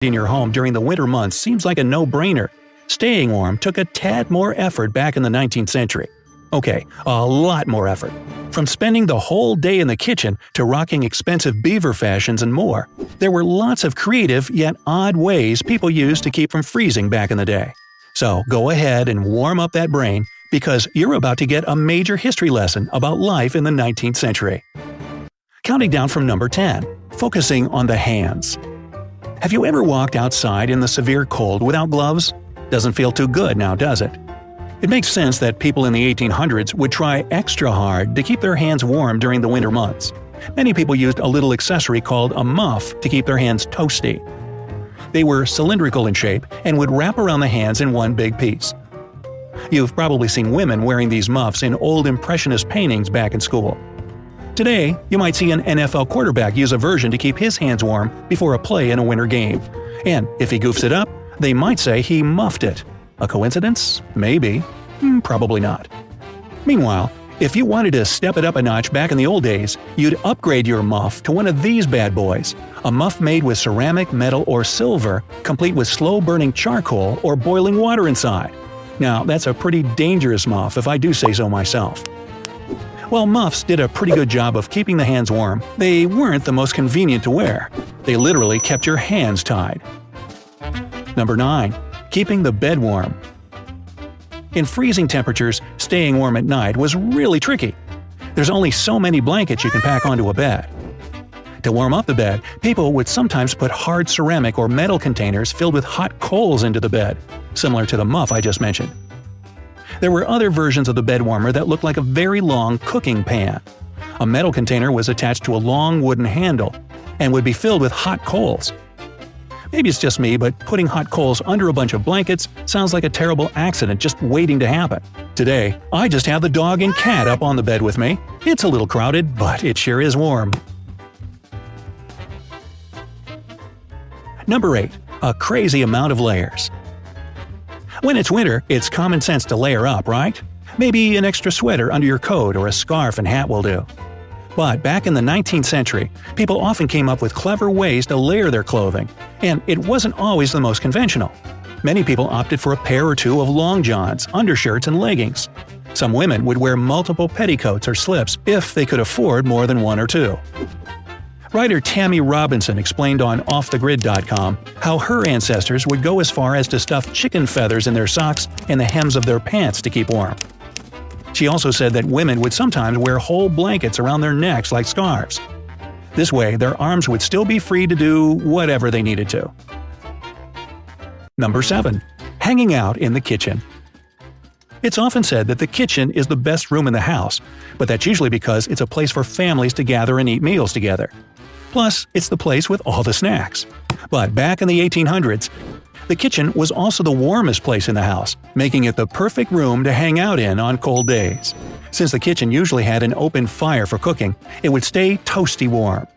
in your home during the winter months seems like a no-brainer. Staying warm took a tad more effort back in the 19th century. Okay, a lot more effort. From spending the whole day in the kitchen to rocking expensive beaver fashions and more, there were lots of creative yet odd ways people used to keep from freezing back in the day. So go ahead and warm up that brain, because you're about to get a major history lesson about life in the 19th century. Counting down from number 10, focusing on the hands. Have you ever walked outside in the severe cold without gloves? Doesn't feel too good now, does it? It makes sense that people in the 1800s would try extra hard to keep their hands warm during the winter months. Many people used a little accessory called a muff to keep their hands toasty. They were cylindrical in shape and would wrap around the hands in one big piece. You've probably seen women wearing these muffs in old impressionist paintings back in school. Today, you might see an NFL quarterback use a version to keep his hands warm before a play in a winter game. And if he goofs it up, they might say he muffed it. A coincidence? Maybe. Probably not. Meanwhile, if you wanted to step it up a notch back in the old days, you'd upgrade your muff to one of these bad boys. A muff made with ceramic, metal, or silver, complete with slow-burning charcoal or boiling water inside. Now, that's a pretty dangerous muff if I do say so myself. While muffs did a pretty good job of keeping the hands warm, they weren't the most convenient to wear. They literally kept your hands tied. Number 9. Keeping the bed warm. In freezing temperatures, staying warm at night was really tricky. There's only so many blankets you can pack onto a bed. To warm up the bed, people would sometimes put hard ceramic or metal containers filled with hot coals into the bed, similar to the muff I just mentioned. There were other versions of the bed warmer that looked like a very long cooking pan. A metal container was attached to a long wooden handle and would be filled with hot coals. Maybe it's just me, but putting hot coals under a bunch of blankets sounds like a terrible accident just waiting to happen. Today, I just have the dog and cat up on the bed with me. It's a little crowded, but it sure is warm. Number 8. A crazy amount of layers. When it's winter, it's common sense to layer up, right? Maybe an extra sweater under your coat or a scarf and hat will do. But back in the 19th century, people often came up with clever ways to layer their clothing, and it wasn't always the most conventional. Many people opted for a pair or two of long johns, undershirts, and leggings. Some women would wear multiple petticoats or slips if they could afford more than one or two. Writer Tammy Robinson explained on OffTheGrid.com how her ancestors would go as far as to stuff chicken feathers in their socks and the hems of their pants to keep warm. She also said that women would sometimes wear whole blankets around their necks like scarves. This way, their arms would still be free to do whatever they needed to. Number 7. Hanging out in the kitchen. It's often said that the kitchen is the best room in the house, but that's usually because it's a place for families to gather and eat meals together. Plus, it's the place with all the snacks. But back in the 1800s, the kitchen was also the warmest place in the house, making it the perfect room to hang out in on cold days. Since the kitchen usually had an open fire for cooking, it would stay toasty warm.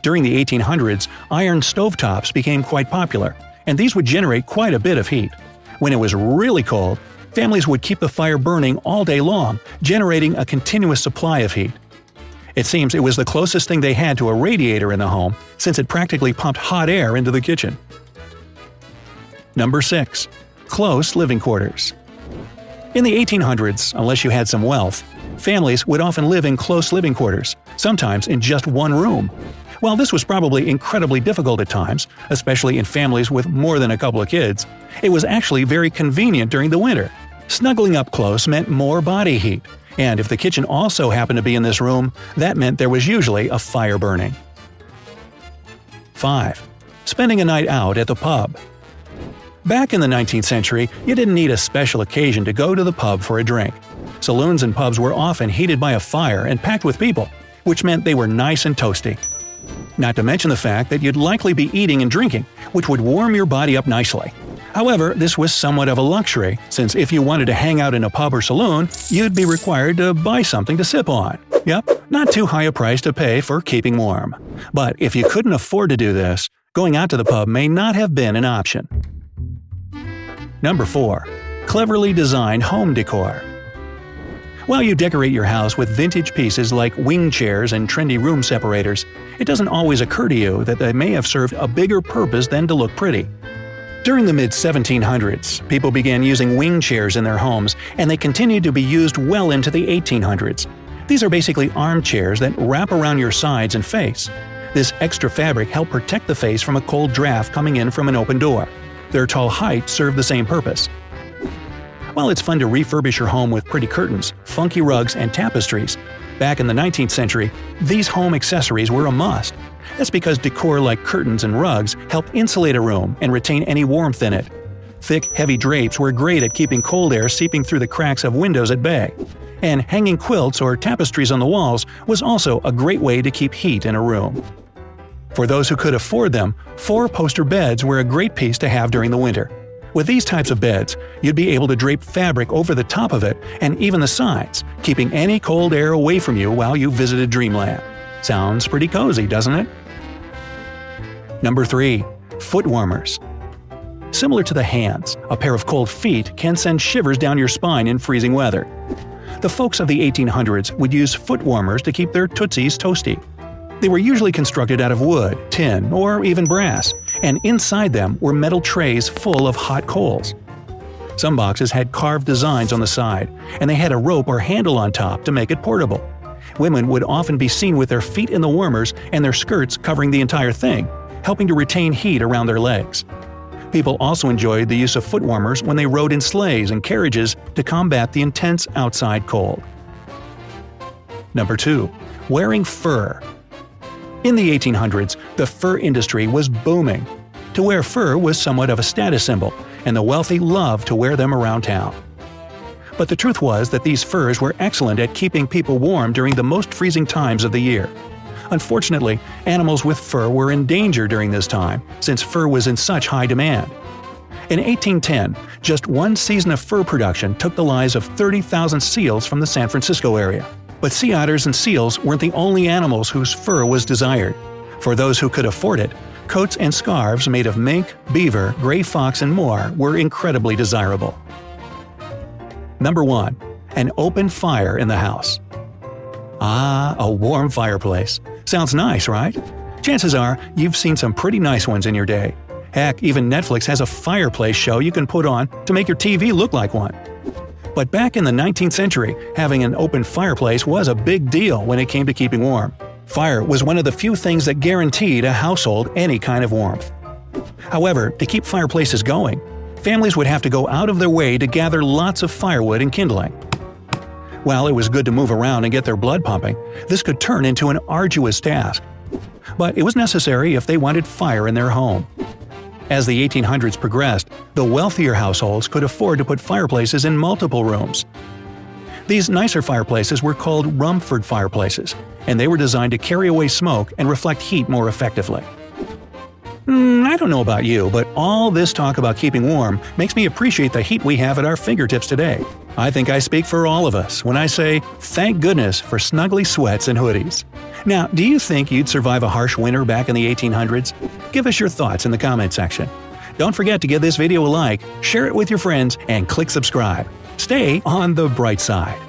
During the 1800s, iron stovetops became quite popular, and these would generate quite a bit of heat. When it was really cold, families would keep the fire burning all day long, generating a continuous supply of heat. It seems it was the closest thing they had to a radiator in the home, since it practically pumped hot air into the kitchen. Number 6. Close living quarters. In the 1800s, unless you had some wealth, families would often live in close living quarters, sometimes in just one room. While this was probably incredibly difficult at times, especially in families with more than a couple of kids, it was actually very convenient during the winter. Snuggling up close meant more body heat, and if the kitchen also happened to be in this room, that meant there was usually a fire burning. 5. Spending a night out at the pub. Back in the 19th century, you didn't need a special occasion to go to the pub for a drink. Saloons and pubs were often heated by a fire and packed with people, which meant they were nice and toasty. Not to mention the fact that you'd likely be eating and drinking, which would warm your body up nicely. However, this was somewhat of a luxury, since if you wanted to hang out in a pub or saloon, you'd be required to buy something to sip on. Yep, not too high a price to pay for keeping warm. But if you couldn't afford to do this, going out to the pub may not have been an option. Number 4. Cleverly designed home decor. While you decorate your house with vintage pieces like wing chairs and trendy room separators, it doesn't always occur to you that they may have served a bigger purpose than to look pretty. During the mid-1700s, people began using wing chairs in their homes, and they continued to be used well into the 1800s. These are basically armchairs that wrap around your sides and face. This extra fabric helped protect the face from a cold draft coming in from an open door. Their tall height served the same purpose. While it's fun to refurbish your home with pretty curtains, funky rugs, and tapestries, back in the 19th century, these home accessories were a must. That's because decor like curtains and rugs help insulate a room and retain any warmth in it. Thick, heavy drapes were great at keeping cold air seeping through the cracks of windows at bay. And hanging quilts or tapestries on the walls was also a great way to keep heat in a room. For those who could afford them, 4-poster beds were a great piece to have during the winter. With these types of beds, you'd be able to drape fabric over the top of it and even the sides, keeping any cold air away from you while you visited dreamland. Sounds pretty cozy, doesn't it? Number 3. Foot warmers. Similar to the hands, a pair of cold feet can send shivers down your spine in freezing weather. The folks of the 1800s would use foot warmers to keep their tootsies toasty. They were usually constructed out of wood, tin, or even brass, and inside them were metal trays full of hot coals. Some boxes had carved designs on the side, and they had a rope or handle on top to make it portable. Women would often be seen with their feet in the warmers and their skirts covering the entire thing, helping to retain heat around their legs. People also enjoyed the use of foot warmers when they rode in sleighs and carriages to combat the intense outside cold. Number 2. Wearing fur. In the 1800s, the fur industry was booming. To wear fur was somewhat of a status symbol, and the wealthy loved to wear them around town. But the truth was that these furs were excellent at keeping people warm during the most freezing times of the year. Unfortunately, animals with fur were in danger during this time, since fur was in such high demand. In 1810, just one season of fur production took the lives of 30,000 seals from the San Francisco area. But sea otters and seals weren't the only animals whose fur was desired. For those who could afford it, coats and scarves made of mink, beaver, gray fox, and more were incredibly desirable. Number 1. An open fire in the house. Ah, a warm fireplace. Sounds nice, right? Chances are you've seen some pretty nice ones in your day. Heck, even Netflix has a fireplace show you can put on to make your TV look like one. But back in the 19th century, having an open fireplace was a big deal when it came to keeping warm. Fire was one of the few things that guaranteed a household any kind of warmth. However, to keep fireplaces going, families would have to go out of their way to gather lots of firewood and kindling. While it was good to move around and get their blood pumping, this could turn into an arduous task. But it was necessary if they wanted fire in their home. As the 1800s progressed, the wealthier households could afford to put fireplaces in multiple rooms. These nicer fireplaces were called Rumford fireplaces, and they were designed to carry away smoke and reflect heat more effectively. I don't know about you, but all this talk about keeping warm makes me appreciate the heat we have at our fingertips today. I think I speak for all of us when I say, thank goodness for snuggly sweats and hoodies. Now, do you think you'd survive a harsh winter back in the 1800s? Give us your thoughts in the comment section. Don't forget to give this video a like, share it with your friends, and click subscribe. Stay on the bright side.